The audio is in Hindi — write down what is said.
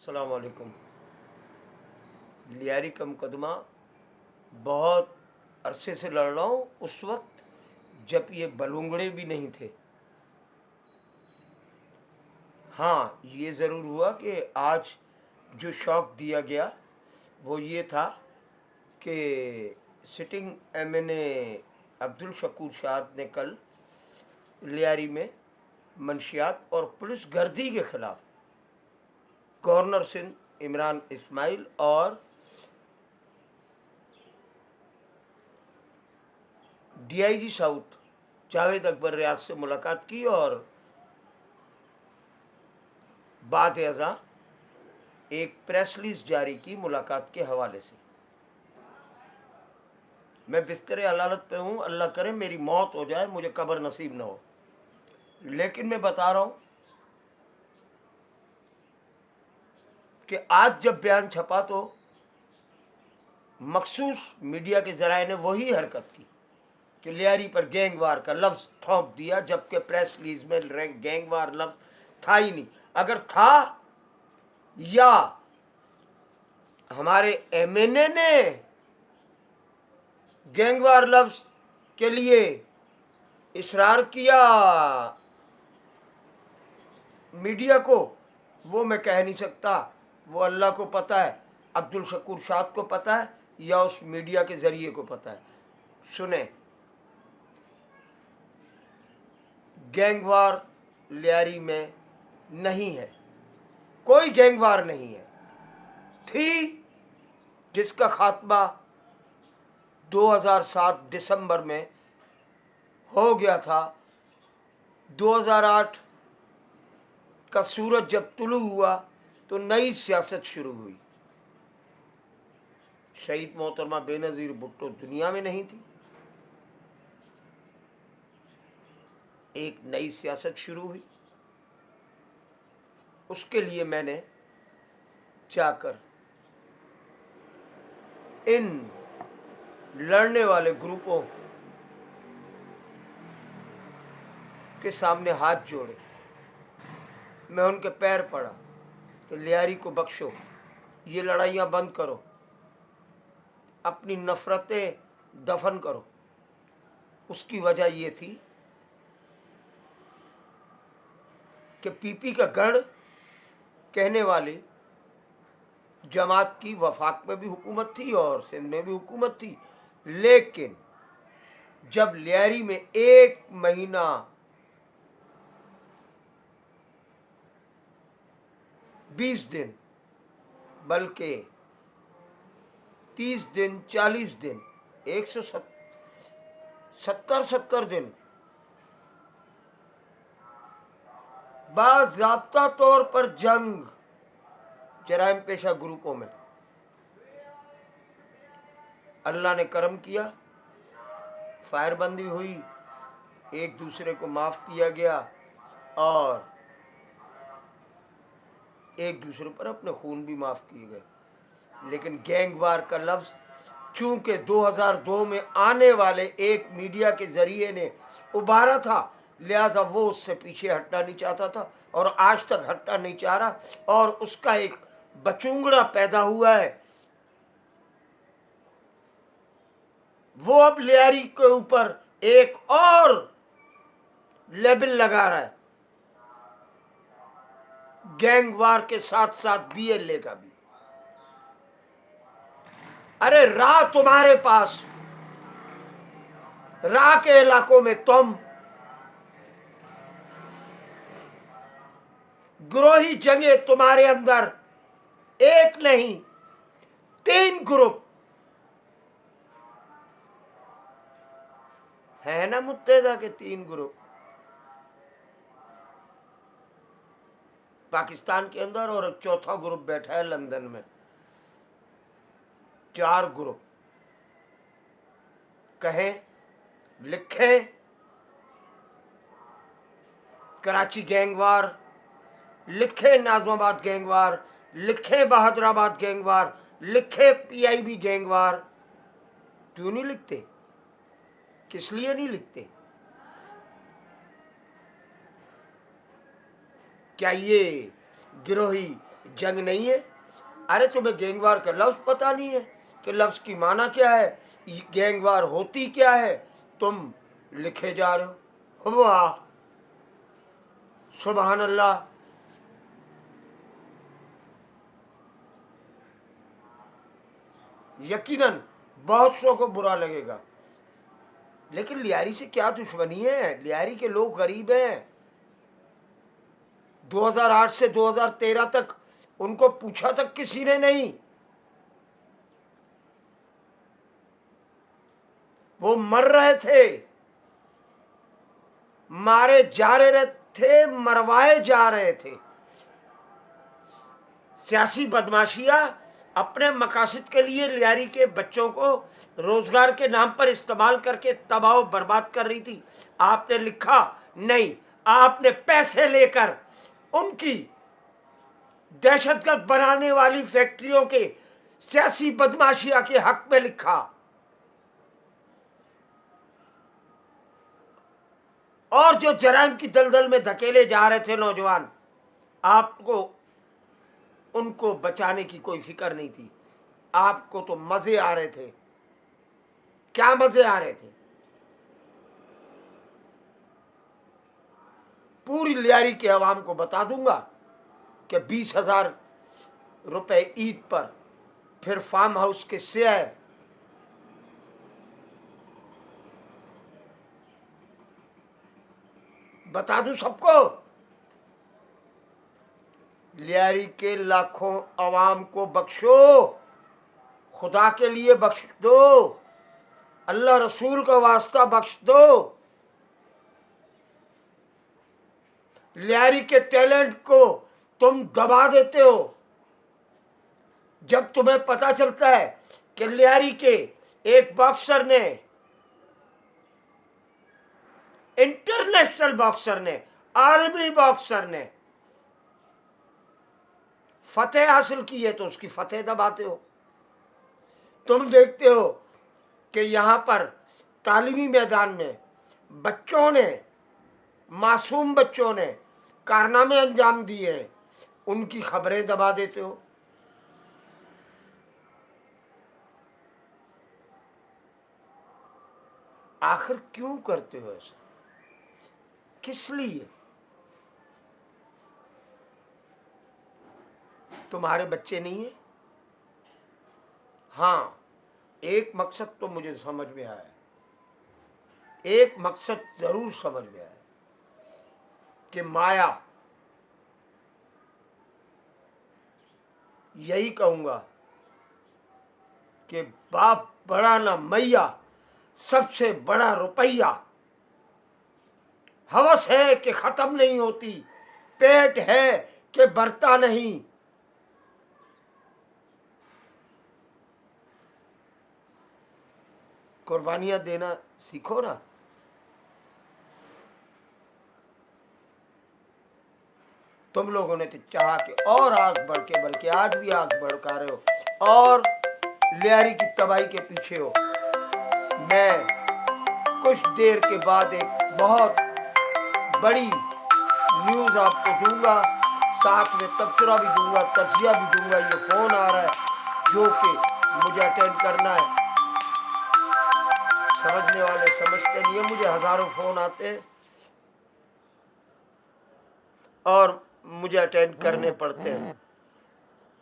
अस्सलाम वालेकुम। लियारी का मुकदमा बहुत अरसे से लड़ रहा हूँ, उस वक्त जब ये बलूंगड़े भी नहीं थे। हाँ, ये ज़रूर हुआ कि आज जो शौक दिया गया वो ये था कि सिटिंग एमएनए अब्दुल शकूर शाद ने कल लियारी में मंशियात और पुलिस गर्दी के खिलाफ गवर्नर सिंध इमरान इस्माइल और डीआईजी साउथ जावेद अकबर रियाज से मुलाकात की और बाद अज़ां एक प्रेस रिलीज जारी की मुलाकात के हवाले से। मैं बिस्तर अदालत पे हूँ, अल्लाह करे मेरी मौत हो जाए, मुझे कब्र नसीब ना हो, लेकिन मैं बता रहा हूँ कि आज जब बयान छपा तो मखसूस मीडिया के ज़राए ने वही हरकत की कि लियारी पर गैंगवार का लफ्ज़ थोप दिया, जबकि प्रेस रिलीज में गैंगवार लफ्ज़ था ही नहीं। अगर था या हमारे एमएनए ने गैंगवार लफ्ज़ के लिए इसरार किया मीडिया को, वो मैं कह नहीं सकता। वो अल्लाह को पता है, अब्दुल शकूर शाद को पता है, या उस मीडिया के ज़रिए को पता है। सुने, गैंगवार लियारी में नहीं है, कोई गैंगवार नहीं है। थी जिसका खात्मा 2007 दिसंबर में हो गया था। 2008 का सूरज जब तुलू हुआ तो नई सियासत शुरू हुई। शहीद मोहतरमा बेनज़ीर भुट्टो दुनिया में नहीं थी, एक नई सियासत शुरू हुई। उसके लिए मैंने जाकर इन लड़ने वाले ग्रुपों के सामने हाथ जोड़े, मैं उनके पैर पड़ा कि लियारी को बख्शो, ये लड़ाइयाँ बंद करो, अपनी नफ़रतें दफन करो। उसकी वजह ये थी कि पीपी का गढ़ कहने वाली जमात की वफाक में भी हुकूमत थी और सिंध में भी हुकूमत थी, लेकिन जब लियारी में 1 महीना 20 दिन बल्कि 30 दिन 40 दिन 170 दिन बाज़ाब्ता तौर पर जंग जराइम पेशा ग्रुपों में, अल्लाह ने करम किया, फायरबंदी हुई, एक दूसरे को माफ़ किया गया और एक दूसरे पर अपने खून भी माफ़ किए गए। लेकिन गैंगवार का लफ्ज़ चूंकि 2002 में आने वाले एक मीडिया के ज़रिए ने उभारा था, लिहाजा वो उससे पीछे हटना नहीं चाहता था और आज तक हटना नहीं चाह रहा, और उसका एक बचूंगड़ा पैदा हुआ है। वो अब लियारी के ऊपर एक और लेबल लगा रहा है, गैंगवार के साथ साथ बीएलए का भी। अरे राह तुम्हारे पास, राह के इलाकों में तुम ग्रोही जंगे, तुम्हारे अंदर एक नहीं 3 ग्रुप है ना, मुत्तहदा के 3 ग्रुप पाकिस्तान के अंदर, और एक चौथा ग्रुप बैठा है लंदन में। 4 ग्रुप कहें, लिखें, कराची गैंगवार, लिखे नाजमाबाद गैंगवार, लिखे बहादुराबाद गैंगवार, लिखे पीआईबी गैंगवार। क्यों नहीं लिखते? किस लिए नहीं लिखते? क्या ये गिरोही जंग नहीं है। अरे तुम्हें गैंगवार का लफ्ज पता नहीं है कि लफ्ज की माना क्या है, गैंगवार होती क्या है, तुम लिखे जा रहे हो। वाह, सुभान अल्लाह। यकीनन बहुत सौ को बुरा लगेगा, लेकिन लियारी से क्या दुश्मनी है? लियारी के लोग गरीब हैं। 2008 से 2013 तक उनको पूछा तक किसी ने नहीं। वो मर रहे थे, मारे जा रहे थे, मरवाए जा रहे थे। सियासी बदमाशियां अपने मकासद के लिए लियारी के बच्चों को रोजगार के नाम पर इस्तेमाल करके तबाह बर्बाद कर रही थी। आपने लिखा नहीं, आपने पैसे लेकर उनकी दहशतगर्द बनाने वाली फैक्ट्रियों के सियासी बदमाशिया के हक में लिखा। और जो जराइम की दलदल में धकेले जा रहे थे नौजवान, आपको उनको बचाने की कोई फिक्र नहीं थी। आपको तो मजे आ रहे थे। क्या मजे आ रहे थे? पूरी लियारी के अवाम को बता दूंगा कि 20,000 रुपए ईद पर, फिर फार्म हाउस के शेयर, बता दूं सबको। लियारी के लाखों अवाम को बख्शो, खुदा के लिए बख्श दो, अल्लाह रसूल का वास्ता बख्श दो। लियारी के टैलेंट को तुम दबा देते हो। जब तुम्हें पता चलता है कि लियारी के एक बॉक्सर ने, इंटरनेशनल बॉक्सर ने, आलमी बॉक्सर ने फतेह हासिल की है, तो उसकी फतेह दबाते हो। तुम देखते हो कि यहां पर तालीमी मैदान में बच्चों ने, मासूम बच्चों ने कारनामे अंजाम दिए हैं, उनकी खबरें दबा देते हो। आखिर क्यों करते हो ऐसा? किस लिए? तुम्हारे बच्चे नहीं है? हाँ, एक मकसद तो मुझे समझ में आया, एक मकसद जरूर समझ में आया कि माया, यही कहूंगा कि बाप बड़ा ना मैया, सबसे बड़ा रुपया। हवस है कि खत्म नहीं होती, पेट है कि भरता नहीं। कुर्बानियां देना सीखो ना। तुम लोगों ने तो चाहा कि और आग बढ़ के, बल्कि आज भी आग भड़का रहे हो और लियारी की तबाही के पीछे हो। मैं कुछ देर के बाद एक बहुत बड़ी न्यूज आपको दूंगा, साथ में तबसरा भी दूंगा, तजिया भी दूंगा। ये फोन आ रहा है जो कि मुझे अटेंड करना है। समझने वाले समझते नहीं है, मुझे हजारों फोन आते हैं और मुझे अटेंड करने पड़ते हैं।